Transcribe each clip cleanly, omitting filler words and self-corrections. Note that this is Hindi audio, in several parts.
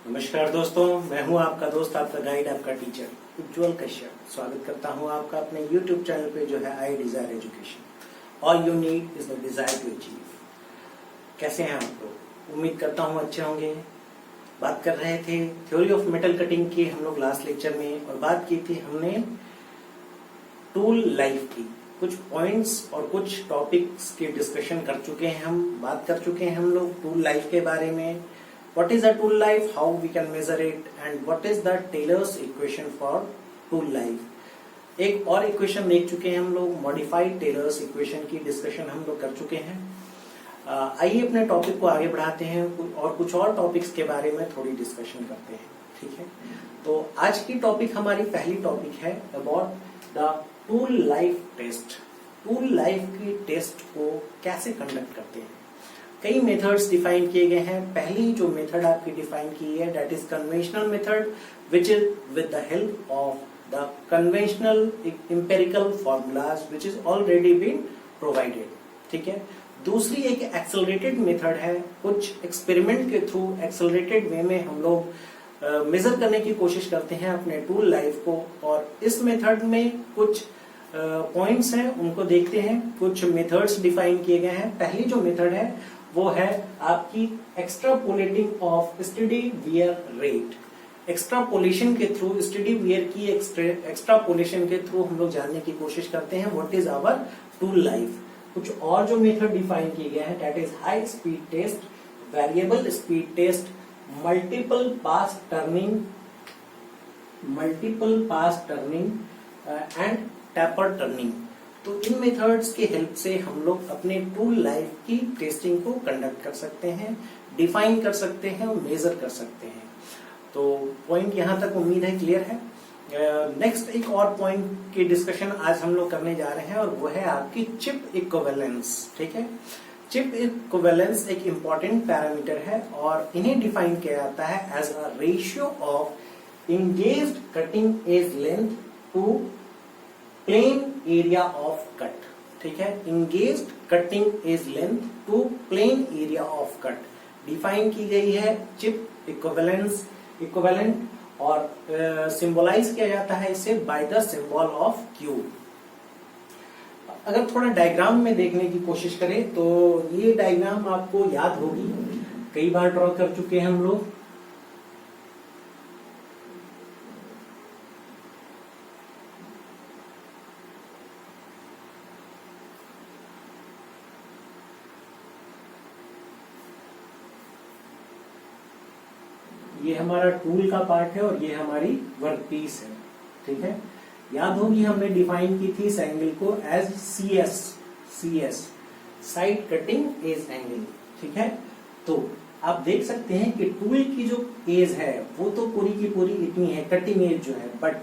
नमस्कार दोस्तों, मैं हूं आपका दोस्त, आपका गाइड, आपका टीचर उज्जवल कश्यप। स्वागत करता हूं आपका अपने YouTube चैनल पे जो है I desire education. All you need is the desire to achieve. कैसे हैं आप लोग? उम्मीद करता हूं अच्छे होंगे। बात कर रहे थे थ्योरी ऑफ मेटल कटिंग की हम लोग लास्ट लेक्चर में, और बात की थी हमने टूल लाइफ की। कुछ पॉइंट्स और कुछ टॉपिक्स की डिस्कशन कर चुके हैं, हम बात कर चुके हैं हम लोग टूल लाइफ के बारे में। What is a tool life? How we can measure it? And what is the Taylor's equation for tool life? एक और इक्वेशन देख चुके हैं हम लोग, मॉडिफाइड टेलर्स इक्वेशन की डिस्कशन हम लोग कर चुके हैं। आइए अपने टॉपिक को आगे बढ़ाते हैं और कुछ और टॉपिक्स के बारे में थोड़ी डिस्कशन करते हैं। ठीक है, तो आज की टॉपिक हमारी पहली टॉपिक है about the tool life test. Tool life की टेस्ट को कैसे कंडक्ट करते हैं। कई मेथड्स डिफाइन किए गए हैं। पहली जो मेथड आपकी डिफाइन की है that is conventional method, which is with the help of the conventional empirical formulas which is already been provided. ठीक है, दूसरी एक एक्सेलरेटेड मेथड है। कुछ एक्सपेरिमेंट के थ्रू एक्सेलरेटेड वे में हम लोग मेजर करने की कोशिश करते हैं अपने टूल लाइफ को, और इस मेथड में कुछ पॉइंट्स हैं उनको देखते हैं। कुछ मेथड्स डिफाइन किए गए हैं। पहली जो मेथड है वो है आपकी extrapolating of study wear rate. Extrapolation के थ्रू, स्टडी वियर की एक्स्ट्रापोलेशन के थ्रू हम लोग जानने की कोशिश करते हैं what is our tool life. कुछ और जो मेथड डिफाइन किए गए हैं that is high speed test, variable speed test, multiple pass turning and taper turning. तो इन मेथड्स के हेल्प से हम लोग अपने टूल लाइफ की टेस्टिंग को कंडक्ट कर सकते हैं, डिफाइन कर सकते हैं और मेजर कर सकते हैं। तो पॉइंट यहां तक उम्मीद है क्लियर है। नेक्स्ट एक और पॉइंट की डिस्कशन आज हम लोग करने जा रहे हैं और वो है आपकी चिप इक्विवेलेंस। ठीक है, चिप इक्विवेलेंस एक इंपॉर्टेंट पैरामीटर है और इन्हें डिफाइन किया जाता है as a ratio of engaged cutting edge length to plane area of cut. ठीक है, engaged cutting edge length to plane area of cut define की गई है चिप इक्विवेलेंट, और सिंबलाइज किया जाता है इसे by the symbol of Q. अगर थोड़ा डायग्राम में देखने की कोशिश करें तो ये डायग्राम आपको याद होगी, कई बार ड्रॉ कर चुके हैं हम लोग। ये हमारा टूल का पार्ट है और ये हमारी वर्क पीस है। ठीक है, याद होगी हमने डिफाइन की थी इस एंगल को as CS, side cutting edge angle. ठीक है, तो आप देख सकते हैं कि टूल की जो एज है वो तो पूरी की पूरी इतनी है, कटिंग एज जो है, बट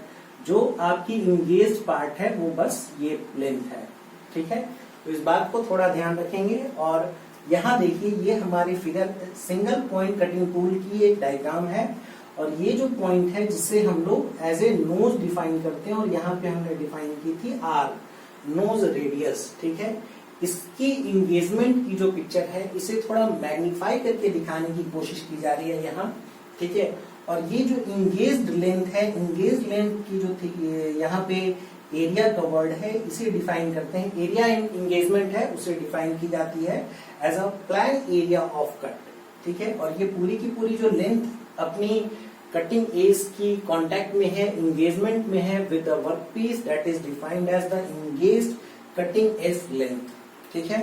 जो आपकी इंगेज पार्ट है वो बस ये लेंथ है। ठीक है, तो इस बात को थोड़ा ध्यान रखेंगे। और यहाँ देखिए ये हमारी figure single point cutting tool की एक डायग्राम है, और ये जो पॉइंट है जिसे हम लोग एज ए नोज डिफाइन करते हैं, और यहाँ पे हमने डिफाइन की थी आर, नोज रेडियस। ठीक है, इसकी इंगेजमेंट की जो पिक्चर है इसे थोड़ा मैग्नीफाई करके दिखाने की कोशिश की जा रही है यहाँ। ठीक है, और ये जो इंगेज्ड लेंथ है, इंगेज्ड लेंथ की जो थी यहाँ पे एरिया कवर्ड है, इसे डिफाइन करते हैं। एरिया इंगेजमेंट है उसे डिफाइन की जाती है as a plan area of cut. ठीक है, और ये पूरी की पूरी जो लेंथ अपनी कटिंग एज की कांटेक्ट में है, इंगेजमेंट में है with the work piece that is defined as the engaged cutting edge length. ठीक है,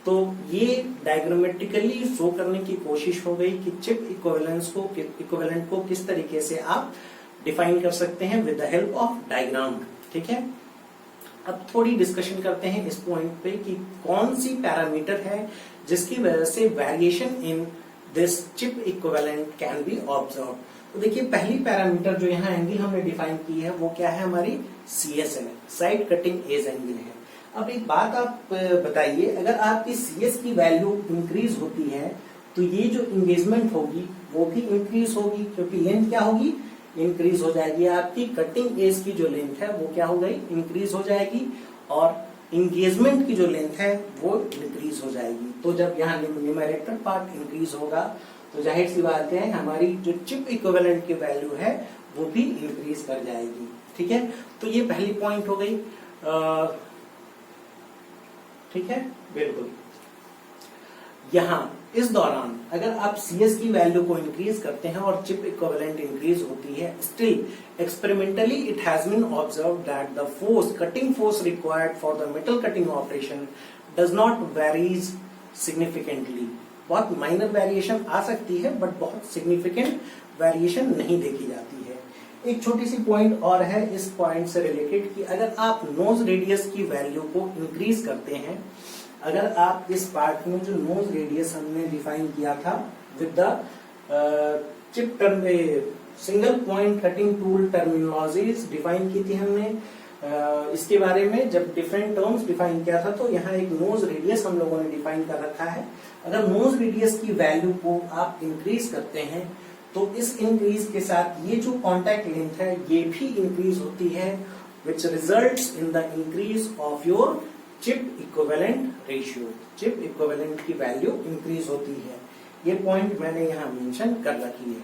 तो ये डायग्रामेटिकली शो करने की कोशिश हो गई कि चिप इक्विवेलेंट को किस तरीके से आप डिफाइन कर सकते हैं with the help of diagram. ठीक है, अब थोड़ी डिस्कशन करते हैं इस पॉइंट पे कि कौन सी पैरामीटर है जिसकी वजह से variation in this chip equivalent can be observe. तो देखिए पहली पैरामीटर जो यहाँ एंगल हमने डिफाइन की है वो क्या है, हमारी CS है, साइड कटिंग एज एंगल है। अब एक बात आप बताइए, अगर आपकी CS की वैल्यू इंक्रीज होती है तो ये जो इंगेजमेंट होगी वो भी इंक्रीज होगी, क्योंकि लेंथ क्या होगी, इंक्रीज हो जाएगी। आपकी कटिंग एज की जो लेंथ है वो क्या हो गई, इंक्रीज हो जाएगी, और इंगेजमेंट की जो लेंथ है वो इंक्रीज हो जाएगी। तो जब यहाँ न्यूमरेटर पार्ट इंक्रीज होगा तो जाहिर सी बात है हमारी जो चिप इक्विवेलेंट की वैल्यू है वो भी इंक्रीज कर जाएगी। ठीक है, तो ये पहली पॉइंट हो गई। ठीक है, बिल्कुल। यहां इस दौरान अगर आप CS की वैल्यू को इंक्रीज करते हैं और चिप इक्विवेलेंट इंक्रीज होती है, still experimentally it has been observed that the force, cutting force required for the metal cutting operation does not varies significantly. बहुत माइनर वेरिएशन आ सकती है बट बहुत सिग्निफिकेंट वेरिएशन नहीं देखी जाती है। एक छोटी सी पॉइंट और है इस पॉइंट से रिलेटेड कि अगर आप नोज रेडियस की वैल्यू को इंक्रीज करते हैं, अगर आप इस पार्ट में जो नोज रेडियस हमने डिफाइन किया था with the chip term single point cutting tool terminologies define की थी हमने, इसके बारे में जब डिफरेंट टर्म्स डिफाइन किया था तो यहाँ एक नोज रेडियस हम लोगों ने डिफाइन कर रखा है। अगर नोज रेडियस की वैल्यू को आप इंक्रीज करते हैं तो इस इंक्रीज के साथ ये जो कॉन्टैक्ट लेंथ है ये भी इंक्रीज होती है, which results in the increase of your chip equivalent ratio. Chip equivalent की वैल्यू इंक्रीज होती है। ये पॉइंट मैंने यहाँ मेंशन कर रखी है।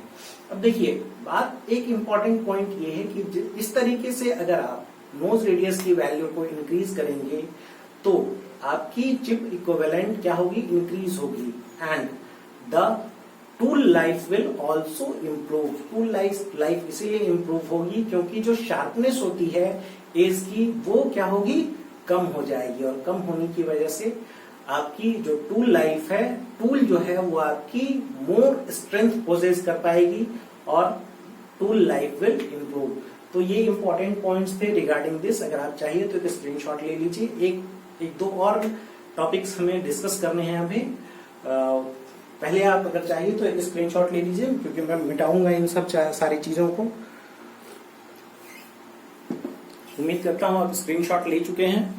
अब देखिए बात, एक इंपॉर्टेंट पॉइंट ये है कि इस तरीके से अगर आप नोज रेडियस की वैल्यू को इंक्रीज करेंगे तो आपकी चिप इक्विवेलेंट क्या होगी, इंक्रीज होगी, and the tool life will also improve. Tool life इसीलिए इम्प्रूव होगी क्योंकि जो शार्पनेस होती है एज की वो क्या होगी, कम हो जाएगी, और कम होने की वजह से आपकी जो टूल लाइफ है, टूल जो है वो आपकी मोर स्ट्रेंथ पोजेस कर पाएगी और टूल लाइफ विल इम्प्रूव। तो ये इंपॉर्टेंट पॉइंट्स थे रिगार्डिंग दिस। अगर आप चाहिए तो एक स्क्रीनशॉट ले लीजिए। एक दो और टॉपिक्स हमें डिस्कस करने हैं अभी। पहले आप अगर चाहिए तो एक स्क्रीनशॉट ले लीजिए क्योंकि मैं मिटाऊंगा इन सब सारी चीजों को। उम्मीद करता हूं आप स्क्रीनशॉट ले चुके हैं।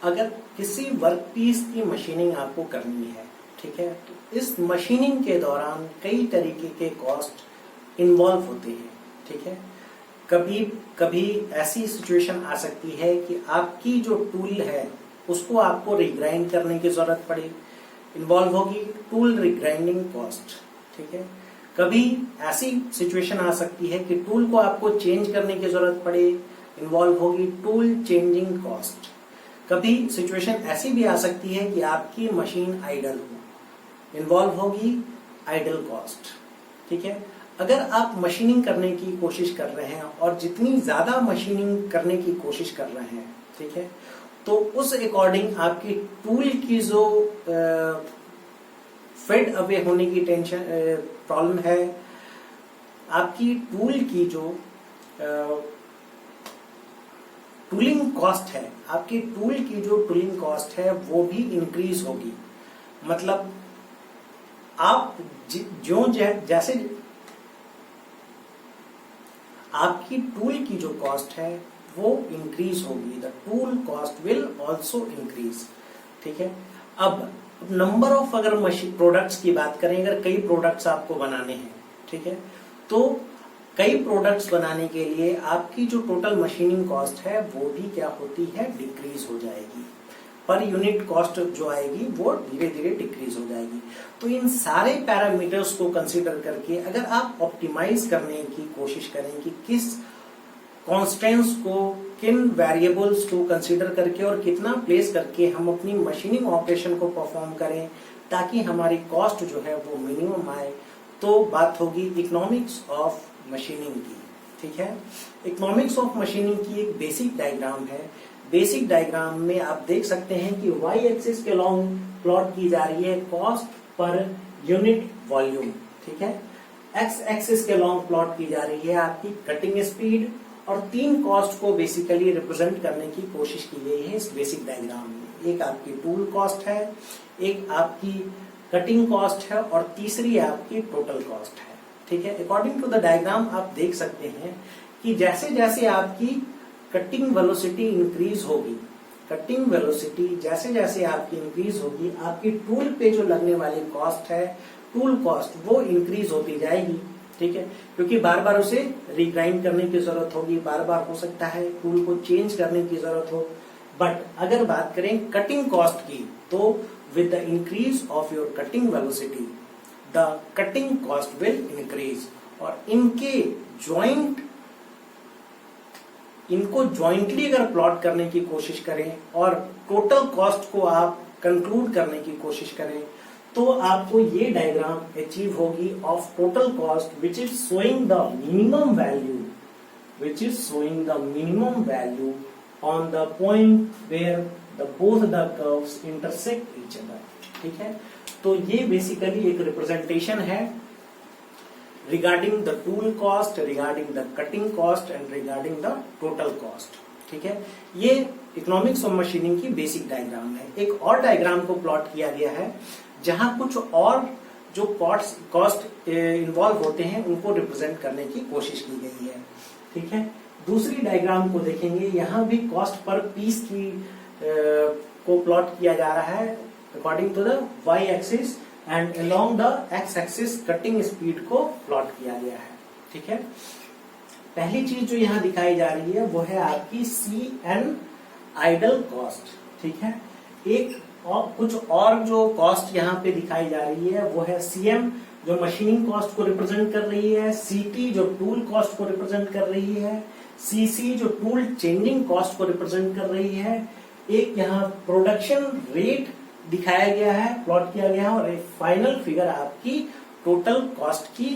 अगर किसी वर्कपीस की मशीनिंग आपको करनी है, ठीक है, तो इस मशीनिंग के दौरान कई तरीके के कॉस्ट इन्वॉल्व होते हैं। ठीक है, कभी कभी ऐसी सिचुएशन आ सकती है कि आपकी जो टूल है उसको आपको रिग्राइंड करने की जरूरत पड़े, इन्वॉल्व होगी टूल रिग्राइंडिंग कॉस्ट। ठीक है, कभी ऐसी सिचुएशन आ सकती है कि टूल को आपको चेंज करने की जरूरत पड़े, इन्वॉल्व होगी टूल चेंजिंग कॉस्ट। कभी सिचुएशन ऐसी भी आ सकती है कि आपकी मशीन आइडल हो, इन्वॉल्व होगी आइडल कॉस्ट। ठीक है, अगर आप मशीनिंग करने की कोशिश कर रहे हैं और जितनी ज्यादा मशीनिंग करने की कोशिश कर रहे हैं, ठीक है, तो उस अकॉर्डिंग आपकी टूल की जो फेड अवे होने की टेंशन प्रॉब्लम है, आपकी टूल की जो टूलिंग कॉस्ट है, आपकी टूल की जो टूलिंग कॉस्ट है वो भी इंक्रीज होगी। मतलब आप जो जैसे आपकी टूल की जो कॉस्ट है वो इंक्रीज होगी, the tool cost will also increase. ठीक है, अब नंबर ऑफ अगर मशीन प्रोडक्ट्स की बात करें, अगर कई प्रोडक्ट्स आपको बनाने हैं, ठीक है, तो कई प्रोडक्ट्स बनाने के लिए आपकी जो टोटल मशीनिंग कॉस्ट है वो भी क्या होती है, डिक्रीज हो जाएगी। पर यूनिट कॉस्ट जो आएगी वो धीरे धीरे डिक्रीज हो जाएगी। तो इन सारे पैरामीटर्स को कंसीडर करके अगर आप ऑप्टिमाइज करने की कोशिश करें कि किस कॉन्स्टेंट्स को, किन वेरिएबल्स को कंसीडर करके और कितना प्लेस करके हम अपनी मशीनिंग ऑपरेशन को परफॉर्म करें ताकि हमारी कॉस्ट जो है वो मिनिमम आए, तो बात होगी इकोनॉमिक्स ऑफ मशीनिंग की। ठीक है, इकोनॉमिक्स ऑफ मशीनिंग की एक बेसिक डायग्राम है। बेसिक डायग्राम में आप देख सकते हैं कि वाई एक्सिस के लॉन्ग प्लॉट की जा रही है कॉस्ट पर यूनिट वॉल्यूम। ठीक है, एक्स एक्सिस के लॉन्ग प्लॉट की जा रही है आपकी कटिंग स्पीड, और तीन कॉस्ट को बेसिकली रिप्रेजेंट करने की कोशिश की गई है इस बेसिक डायग्राम में। एक आपकी टूल कॉस्ट है, एक आपकी कटिंग कॉस्ट है और तीसरी आपकी टोटल कॉस्ट है। ठीक है, अकॉर्डिंग टू द डायग्राम आप देख सकते हैं कि जैसे जैसे आपकी कटिंग वेलोसिटी इंक्रीज होगी, कटिंग वेलोसिटी जैसे जैसे आपकी इंक्रीज होगी, आपकी टूल पे जो लगने वाली कॉस्ट है, टूल कॉस्ट, वो इंक्रीज होती जाएगी। ठीक है, क्योंकि बार बार उसे रिग्राइंड करने की जरूरत होगी, बार बार हो सकता है टूल को चेंज करने की जरूरत हो। बट अगर बात करें कटिंग कॉस्ट की, तो with the increase of your cutting velocity the cutting cost will increase. और इनको ज्वाइंटली अगर प्लॉट करने की कोशिश करें और टोटल कॉस्ट को आप कंक्लूड करने की कोशिश करें, तो आपको ये डायग्राम अचीव होगी of total cost which is showing the minimum value on the point where both the curves intersect each other. ठीक है, तो ये बेसिकली एक रिप्रेजेंटेशन है regarding the tool cost, regarding the cutting cost and regarding the total cost। ठीक है, ये इकोनॉमिक्स ऑफ मशीनिंग की बेसिक डायग्राम है। एक और डायग्राम को प्लॉट किया गया है जहां कुछ और जो कॉस्ट इन्वॉल्व होते हैं उनको रिप्रेजेंट करने की कोशिश की गई है। ठीक है, दूसरी डायग्राम को देखेंगे, यहाँ भी कॉस्ट पर पीस की को प्लॉट किया जा रहा है according to the Y axis and along the X axis cutting speed को प्लॉट किया गया है। ठीक है, पहली चीज जो यहाँ दिखाई जा रही है वो है आपकी CN आइडल कॉस्ट। ठीक है, एक और कुछ और जो कॉस्ट यहाँ पे दिखाई जा रही है वो है CM जो मशीनिंग कॉस्ट को रिप्रेजेंट कर रही है, CT जो टूल कॉस्ट को रिप्रेजेंट कर रही है, CC जो टूल चेंजिंग कॉस्ट को रिप्रेजेंट कर रही है। एक यहाँ प्रोडक्शन रेट दिखाया गया है, प्लॉट किया गया है, और एक फाइनल फिगर आपकी टोटल कॉस्ट की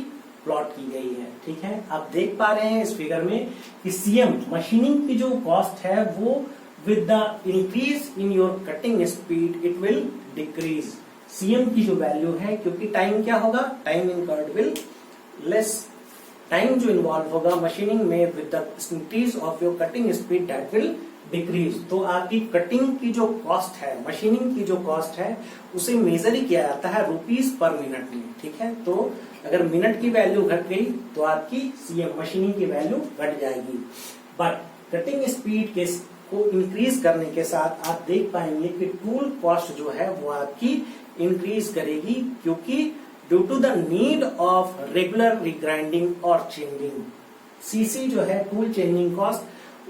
प्लॉट की गई है। ठीक है, आप देख पा रहे हैं इस फिगर में कि CM मशीनिंग की जो कॉस्ट है वो with the increase in your cutting speed it will decrease. CM की जो वैल्यू है, क्योंकि टाइम क्या होगा, time incurred will less, time जो इन्वॉल्व होगा मशीनिंग में with the increase of your cutting speed that will decrease. तो आपकी कटिंग की जो कॉस्ट है, मशीनिंग की जो कॉस्ट है, उसे मेजर ही किया जाता है रुपीस पर मिनट में। ठीक है, तो अगर मिनट की वैल्यू घट गई तो आपकी CM मशीनिंग की वैल्यू घट जाएगी। बट कटिंग स्पीड के को इंक्रीज करने के साथ आप देख पाएंगे कि टूल कॉस्ट जो है वो आपकी इंक्रीज करेगी, क्योंकि due to the need of regular regrinding और चेंजिंग। CC जो है टूल चेंजिंग कॉस्ट,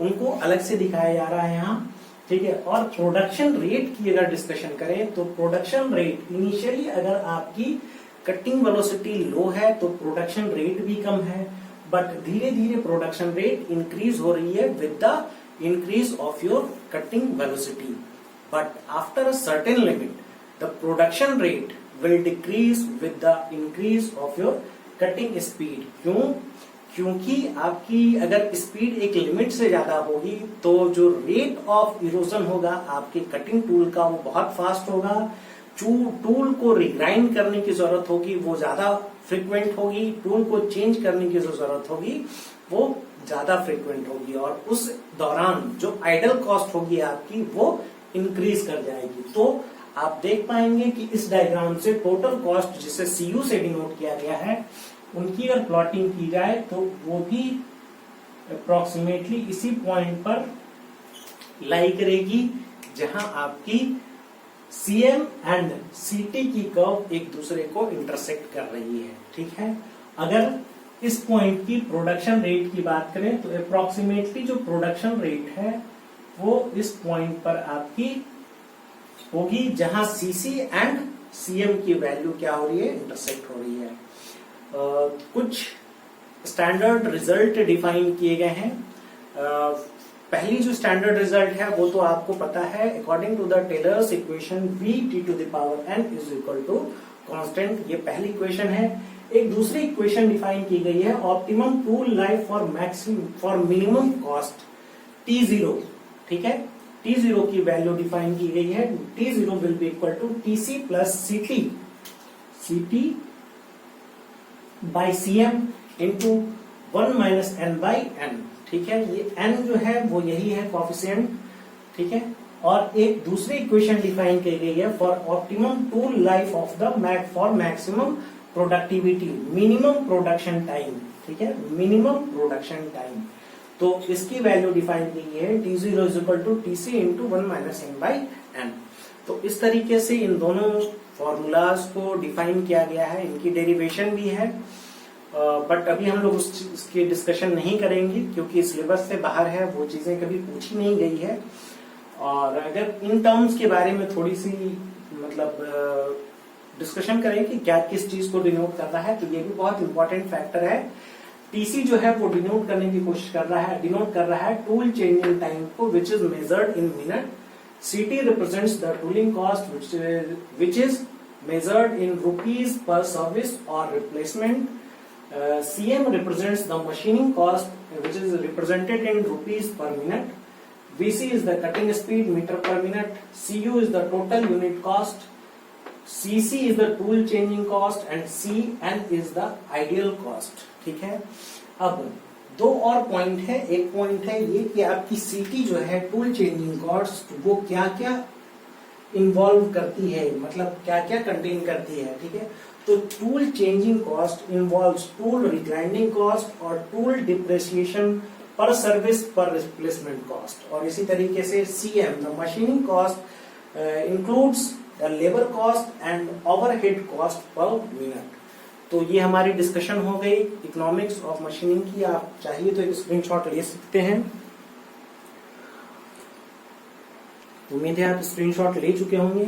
उनको अलग से दिखाया जा रहा है यहाँ। ठीक है, और प्रोडक्शन रेट की अगर डिस्कशन करें तो प्रोडक्शन रेट इनिशियली अगर आपकी कटिंग वेलोसिटी लो है तो प्रोडक्शन रेट भी कम है, बट धीरे धीरे प्रोडक्शन रेट इंक्रीज हो रही है with the increase of your cutting velocity. But after a certain limit the production rate will decrease with the increase of your cutting speed. क्यों? क्योंकि आपकी अगर स्पीड एक लिमिट से ज्यादा होगी तो जो रेट ऑफ इरोजन होगा आपके कटिंग टूल का वो बहुत फास्ट होगा, टूल को रिग्राइंड करने की जरूरत होगी वो ज्यादा फ्रिक्वेंट होगी, टूल को चेंज करने की जो जरूरत होगी वो ज्यादा फ्रिक्वेंट होगी, और उस दौरान जो आइडल कॉस्ट होगी आपकी वो इंक्रीज कर जाएगी। तो आप देख पाएंगे कि इस डायग्राम से टोटल कॉस्ट जिसे CU से डिनोट किया गया है उनकी अगर प्लॉटिंग की जाए तो वो भी अप्रोक्सीमेटली इसी पॉइंट पर लाई करेगी जहां आपकी CM एंड CT की कर्व एक दूसरे को इंटरसेक्ट कर रही है। ठीक है, अगर इस पॉइंट की प्रोडक्शन रेट की बात करें तो अप्रोक्सीमेटली जो प्रोडक्शन रेट है वो इस पॉइंट पर आपकी होगी जहां CC एंड CM की वैल्यू क्या हो रही है, इंटरसेक्ट हो रही है। कुछ स्टैंडर्ड रिजल्ट डिफाइन किए गए हैं। पहली जो स्टैंडर्ड रिजल्ट है वो तो आपको पता है, according to the Taylor's equation VT to the power n is equal to constant, ये पहली इक्वेशन है। एक दूसरी इक्वेशन डिफाइन की गई है, optimum tool life for minimum cost T0। ठीक है, T0 की वैल्यू डिफाइन की गई है, T0 will be equal to TC plus CT by CM into 1 minus n by n। ठीक है, ये n जो है वो यही है कॉफिशिएंट। ठीक है, और एक दूसरी इक्वेशन डिफाइन की गई है for optimum tool life of the for maximum productivity minimum production time. ठीक है, मिनिमम प्रोडक्शन टाइम, तो इसकी वैल्यू डिफाइन की गई है T0 is equal to TC into 1 minus n by n। तो इस तरीके से इन दोनों फॉर्मूलाज को डिफाइन किया गया है, इनकी डेरिवेशन भी है। बट अभी हम लोग उसकी डिस्कशन नहीं करेंगे क्योंकि सिलेबस से बाहर है, वो चीजें कभी पूछी नहीं गई है। और अगर इन टर्म्स के बारे में थोड़ी सी मतलब डिस्कशन करें कि क्या किस चीज को डिनोट कर रहा है, तो ये भी बहुत इंपॉर्टेंट फैक्टर है। टीसी जो है वो डिनोट करने की कोशिश कर रहा है, डिनोट कर रहा है टूल चेंजिंग टाइम को, which is measured in minute. CT represents the tooling cost which is measured in rupees per service or replacement. CM represents the machining cost, which is represented in rupees per minute. VC is the cutting speed meter per minute. CU is the total unit cost. CC is the tool changing cost and CN is the ideal cost. ठीक है। अब दो और पॉइंट है। एक पॉइंट है ये कि आपकी सीटी जो है टूल चेंजिंग कॉस्ट, वो क्या क्या इन्वॉल्व करती है, मतलब क्या क्या कंटेन करती है। ठीक है, तो tool changing cost involves tool regrinding cost और tool depreciation per service per replacement cost. और इसी तरीके से CM the machining cost includes the labour cost and overhead cost per minute. तो ये हमारी डिस्कशन हो गई इकोनॉमिक्स ऑफ मशीनिंग की। आप चाहिए तो एक स्क्रीनशॉट ले सकते हैं। उम्मीद है आप स्क्रीनशॉट ले चुके होंगे।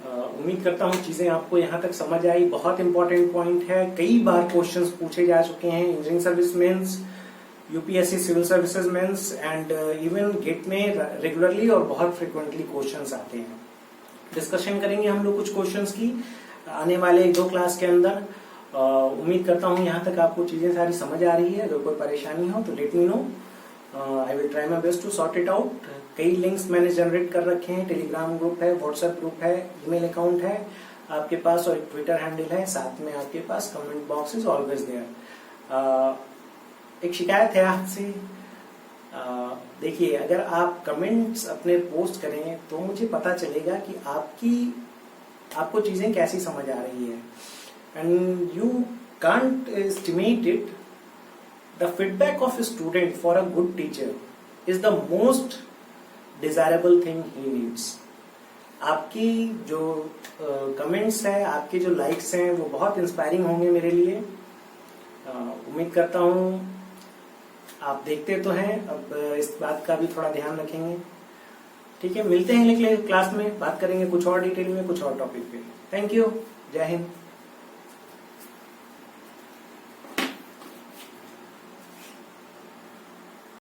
उम्मीद करता हूँ चीजें आपको यहाँ तक समझ आई। बहुत इंपॉर्टेंट पॉइंट है, कई बार क्वेश्चंस पूछे जा चुके हैं engineering service mains, UPSC civil services mains and even GATE में रेगुलरली और बहुत फ्रिक्वेंटली क्वेश्चंस आते हैं। डिस्कशन करेंगे हम लोग कुछ क्वेश्चंस की आने वाले 1-2 क्लास के अंदर। उम्मीद करता हूँ यहाँ तक आपको चीजें सारी समझ आ रही है। अगर कोई परेशानी हो तो let me know, I will try my best to sort it out. कई लिंक्स मैंने जनरेट कर रखे हैं, टेलीग्राम ग्रुप है, व्हाट्सएप ग्रुप है, ईमेल अकाउंट है आपके पास और एक ट्विटर हैंडल है, साथ में आपके पास comment box is always there. एक शिकायत है आपसे, देखिए अगर आप कमेंट्स अपने पोस्ट करें तो मुझे पता चलेगा कि आपको चीजें कैसी समझ आ रही है। And you can't estimate it, the feedback of a student for a good teacher is the most desirable thing he needs. आपकी जो कमेंट्स हैं, आपके जो लाइक्स हैं, वो बहुत इंस्पायरिंग होंगे मेरे लिए। उम्मीद करता हूँ आप देखते तो हैं, अब इस बात का भी थोड़ा ध्यान रखेंगे। ठीक है, मिलते हैं अगले क्लास में, बात करेंगे कुछ और डिटेल में, कुछ और टॉपिक पे। थैंक यू, जय हिंद।